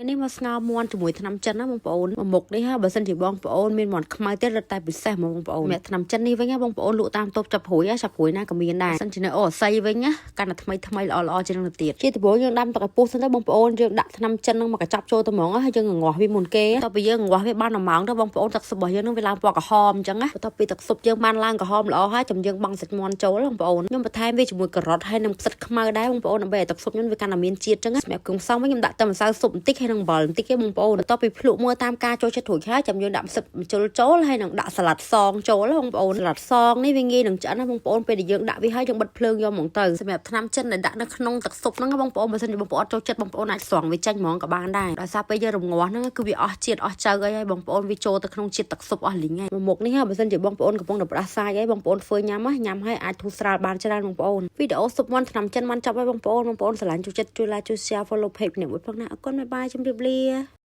នេះមកស្ងោរមាន់ជាមួយថ្នាំចិនណាបងប្អូនមុខនេះហ่าបើសិនជាបងប្អូនមានមាន់ខ្មៅទៀតរត់តែពិសេសមកបងប្អូនអ្នកថ្នាំចិននេះវិញណាបងប្អូនលក់តាមតូបចាប់ព្រួយណាក៏មានដែរបើសិនជានៅអូអាស័យវិញណាកាន់តែថ្មីល្អជាងនឹងទៀតជាដំបូងយើងដាំទឹកឲ្យពុះសិនទៅបងប្អូនយើងដាក់ថ្នាំចិននឹងមកកញ្ចប់ចូលទៅហ្មងហើយយើងងាស់វាមុនគេតទៅយើងងាស់វាបាន1ម៉ោងទៅបងប្អូនទឹកស៊ុបរបស់យើងនឹងវាឡើងពណ៌ក្រហមអញ្ចឹងណាបន្ទាប់ពីទឹកស៊ុបយើងបានឡើងក្រហមល្អហើយចាំយើងបង់សាច់មាន់ចូលបងប្អូនខ្ញុំបន្ថែមវាជាមួយការ៉ុតហើយនឹងផ្សិតខ្មៅដែរបងប្អូនដើម្បីឲ្យទឹកស៊ុបខ្ញុំវាកាន់តែមានជាតិអញ្ចឹងសម្រាប់គ្រឿងផ្សំវិញខ្ញុំដាក់តែម្សៅស៊ុបបន្តិចហើយនឹងអំបិលបន្តិចទេបងប្អូនបន្ទាប់ពីភ្លក់មើលតាមការចូលចិត្តរួចហើយចាំយើងដាក់ផ្សិតម្ជុលចូលហើយនឹងដាក់សាឡាត់សងចូលបងប្អូនសាឡាត់សងនេះវាងាយនឹងឆ្អិនណាបងប្អូនពេលដែលយើងដាក់វាហើយយើងបិទភ្លើងយកហ្មងទៅសម្រាប់ថ្នាំចិនដែលដាក់នៅក្នុងទឹកស៊ុបហ្នឹងបងប្អូនបើសិនជាបងប្អូនចូលចិត្តបងប្អូនអាចស្រង់វាចេញហ្មងក៏បានដែរដោយសារពេលយើងរំងាស់ហ្នឹងគឺវាអស់ជាតិអស់ចៅហើយបងប្អូនវាចូលទៅក្នុងជាតិទឹកស៊ុបអស់លីងហើយមុខនេះបើសិនជាបងប្អូនកំពុងតែផ្ដាសាយហើយបងប្អូនធ្វើញ៉ាំហើយអាចធូរស្រាលបានច្រើនបងប្អូនវីដេអូស៊ុបមាន់ថ្នាំចិនបានចប់ហើយបងប្អូនស្រឡាញ់ចូលចិត្តជួយ like ជួយ share follow page នេះមួយផងណាអរគុណបាយបាយជម្រាបលា